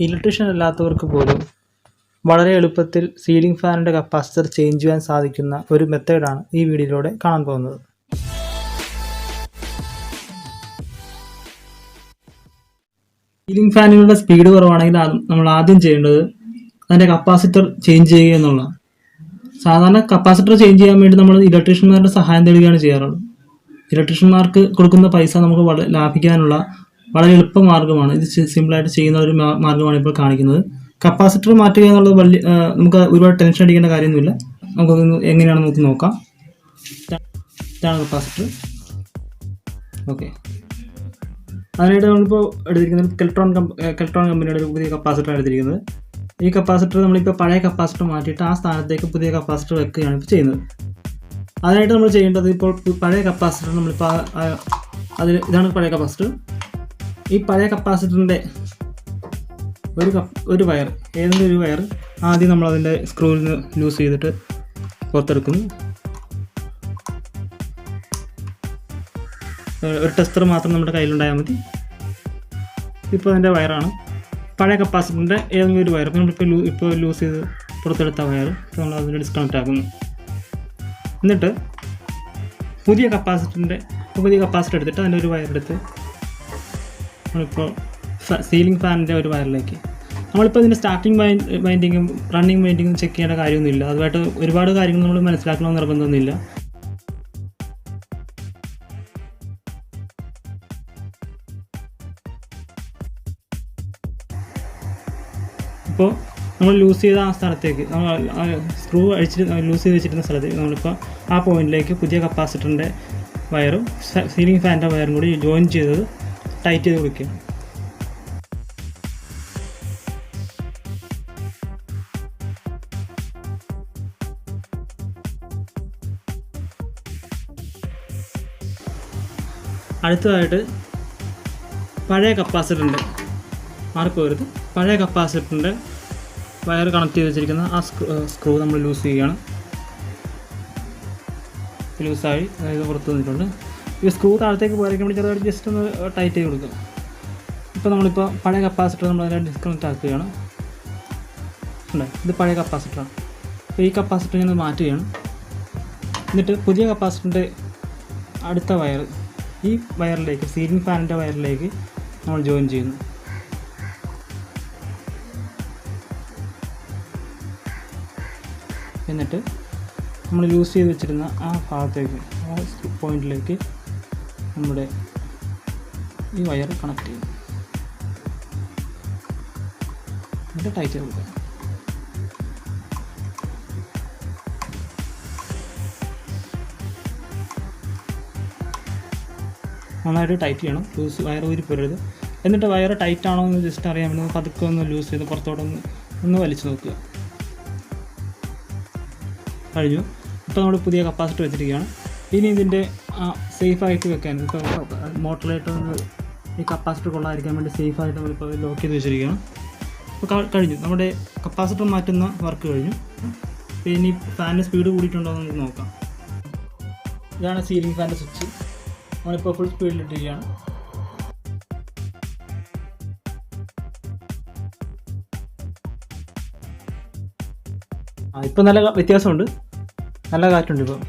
Electrician അല്ലാത്തവർക്ക് പോലും വളരെ എളുപ്പത്തിൽ സീലിംഗ് ഫാനിൻ്റെ കപ്പാസിറ്റർ ചേഞ്ച് ചെയ്യാൻ സാധിക്കുന്ന ഒരു മെത്തേഡാണ് ഈ വീഡിയോയിലൂടെ കാണാൻ പോകുന്നത്. സീലിംഗ് ഫാനുകളുടെ സ്പീഡ് കുറവാണെങ്കിൽ നമ്മൾ ആദ്യം ചെയ്യേണ്ടത് അതിൻ്റെ കപ്പാസിറ്റർ ചേഞ്ച് ചെയ്യുക എന്നുള്ളതാണ്. സാധാരണ കപ്പാസിറ്റർ ചേഞ്ച് ചെയ്യാൻ വേണ്ടി നമ്മൾ ഇലക്ട്രീഷ്യന്മാരുടെ സഹായം തേടുകയാണ് ചെയ്യാറുള്ളത്. ഇലക്ട്രീഷ്യന്മാർക്ക് കൊടുക്കുന്ന പൈസ നമുക്ക് ലാഭിക്കാനുള്ള വളരെ എളുപ്പ മാർഗ്ഗമാണ്. ഇത് സിമ്പിളായിട്ട് ചെയ്യുന്ന ഒരു മാർഗ്ഗമാണ് ഇപ്പോൾ കാണിക്കുന്നത്. കപ്പാസിറ്റർ മാറ്റുക എന്നുള്ളത് നമുക്ക് ഒരുപാട് ടെൻഷൻ അടിക്കേണ്ട കാര്യമൊന്നുമില്ല. നമുക്കതൊന്ന് എങ്ങനെയാണെന്ന് നമുക്ക് നോക്കാം. ഇതാണ് കപ്പാസിറ്റർ. ഓക്കെ, അതിനായിട്ട് നമ്മളിപ്പോൾ എടുത്തിരിക്കുന്നത് കെൽട്രോൺ കമ്പനിയുടെ ഒരു പുതിയ കപ്പാസിറ്ററാണ് എടുത്തിരിക്കുന്നത്. ഈ കപ്പാസിറ്റർ നമ്മളിപ്പോൾ പഴയ കപ്പാസിറ്റർ മാറ്റിയിട്ട് ആ സ്ഥാനത്തേക്ക് പുതിയ കപ്പാസിറ്റർ വെക്കുകയാണ് ഇപ്പോൾ ചെയ്യുന്നത്. അതിനായിട്ട് നമ്മൾ ചെയ്യേണ്ടത്, ഇപ്പോൾ പഴയ കപ്പാസിറ്റർ നമ്മളിപ്പോൾ ഇതാണ് പഴയ കപ്പാസിറ്റർ. ഈ പഴയ കപ്പാസിറ്ററിൻ്റെ ഒരു വയർ, ഏതെങ്കിലും ഒരു വയർ ആദ്യം നമ്മളതിൻ്റെ സ്ക്രൂവിൽ നിന്ന് ലൂസ് ചെയ്തിട്ട് പുറത്തെടുക്കുന്നു. ഒരു ടെസ്റ്റർ മാത്രം നമ്മുടെ കയ്യിലുണ്ടായാൽ മതി. ഇപ്പോൾ അതിൻ്റെ വയറാണ് പഴയ കപ്പാസിറ്ററിൻ്റെ ഏതെങ്കിലും ഒരു വയർ. ഇപ്പോൾ ലൂസ് ചെയ്ത് പുറത്തെടുത്ത വയർ നമ്മൾ അതിനെ ഡിസ്കണക്റ്റ് ആക്കുന്നു. എന്നിട്ട് പുതിയ കപ്പാസിറ്റർ എടുത്തിട്ട് അതിൻ്റെ ഒരു വയറെടുത്ത് നമ്മളിപ്പോൾ സീലിംഗ് ഫാനിൻ്റെ ഒരു വയറിലേക്ക്, നമ്മളിപ്പോൾ ഇതിൻ്റെ സ്റ്റാർട്ടിങ് വൈൻഡിങ്ങും റണ്ണിങ് വൈൻഡിങ്ങും ചെക്ക് ചെയ്യേണ്ട കാര്യമൊന്നുമില്ല. അതുമായിട്ട് ഒരുപാട് കാര്യങ്ങൾ നമ്മൾ മനസ്സിലാക്കണമെന്ന് നിർബന്ധമൊന്നുമില്ല. ഇപ്പോൾ നമ്മൾ ലൂസ് ചെയ്ത ആ സ്ഥലത്തേക്ക്, സ്ക്രൂ ലൂസ് ചെയ്ത് വെച്ചിരുന്ന സ്ഥലത്തേക്ക് നമ്മളിപ്പോൾ ആ പോയിന്റിലേക്ക് പുതിയ കപ്പാസിറ്ററിൻ്റെ വയറും സീലിംഗ് ഫാനിൻ്റെ വയറും കൂടി ജോയിൻ ചെയ്തത് ടൈറ്റ് ചെയ്ത് കൊടുക്കുക. അടുത്തതായിട്ട് പഴയ കപ്പാസിറ്ററിൻ്റെ വയർ കണക്ട് ചെയ്ത് വെച്ചിരിക്കുന്ന ആ സ്ക്രൂ നമ്മൾ ലൂസ് ചെയ്യുകയാണ്. ലൂസായി, അതായത് പുറത്ത് വന്നിട്ടുണ്ട്. ഈ സ്ക്രൂ താഴത്തേക്ക് പോയിരിക്കാൻ വേണ്ടി ചെറുതായിട്ട് ജസ്റ്റ് ഒന്ന് ടൈറ്റ് ചെയ്ത് കൊടുക്കുക. ഇപ്പോൾ നമ്മളിപ്പോൾ പഴയ കപ്പാസിറ്റർ നമ്മളതിനെ ഡിസ്കണക്റ്റ് ആക്കുകയാണ്. ഇത് പഴയ കപ്പാസിറ്ററാണ്. അപ്പോൾ ഈ കപ്പാസിറ്റർ ഞാൻ മാറ്റുകയാണ്. എന്നിട്ട് പുതിയ കപ്പാസിറ്ററിൻ്റെ അടുത്ത വയർ ഈ വയറിലേക്ക്, സീലിംഗ് ഫാനിൻ്റെ വയറിലേക്ക് നമ്മൾ ജോയിൻ ചെയ്യുന്നു. എന്നിട്ട് നമ്മൾ യൂസ് ചെയ്ത് വെച്ചിരുന്ന ആ ഭാഗത്തേക്ക്, ആ പോയിന്റിലേക്ക് നമ്മുടെ ഈ വയർ കണക്ട് ചെയ്യും. എന്നിട്ട് ടൈറ്റ് ചെയ്ത് കൊടുക്കുക. നന്നായിട്ട് ടൈറ്റ് ചെയ്യണം, വയർ ഊരി പോരരുത്. എന്നിട്ട് വയർ ടൈറ്റ് ആണോ എന്ന് ജസ്റ്റ് അറിയാൻ വേണ്ടി പതുക്കെ ഒന്ന് ലൂസ് ചെയ്ത് പുറത്തോട്ടൊന്ന് വലിച്ചു നോക്കുക. കഴിഞ്ഞു. ഇപ്പോൾ നമ്മൾ പുതിയ കപ്പാസിറ്റർ വെച്ചിരിക്കുകയാണ്. ഇനി ഇതിൻ്റെ സേഫായിട്ട് വെക്കാൻ, ഇപ്പോൾ മോട്ടറിലായിട്ട് ഈ കപ്പാസിറ്റർ കൊള്ളാതിരിക്കാൻ വേണ്ടി സേഫായിട്ട് നമ്മളിപ്പോൾ ലോക്ക് ചെയ്ത് വെച്ചിരിക്കുകയാണ്. അപ്പോൾ കഴിഞ്ഞു, നമ്മുടെ കപ്പാസിറ്റർ മാറ്റുന്ന വർക്ക് കഴിഞ്ഞു. ഇനി ഫാനിൻ്റെ സ്പീഡ് കൂടിയിട്ടുണ്ടോ എന്ന് നമുക്ക് നോക്കാം. ഇതാണ് സീലിംഗ് ഫാനിൻ്റെ സ്വിച്ച്. നമ്മളിപ്പോൾ ഫുൾ സ്പീഡിലിട്ടിരിക്കുകയാണ്. ഇപ്പോൾ നല്ല വ്യത്യാസമുണ്ട്, നല്ല കാറ്റുണ്ട് ഇപ്പോൾ.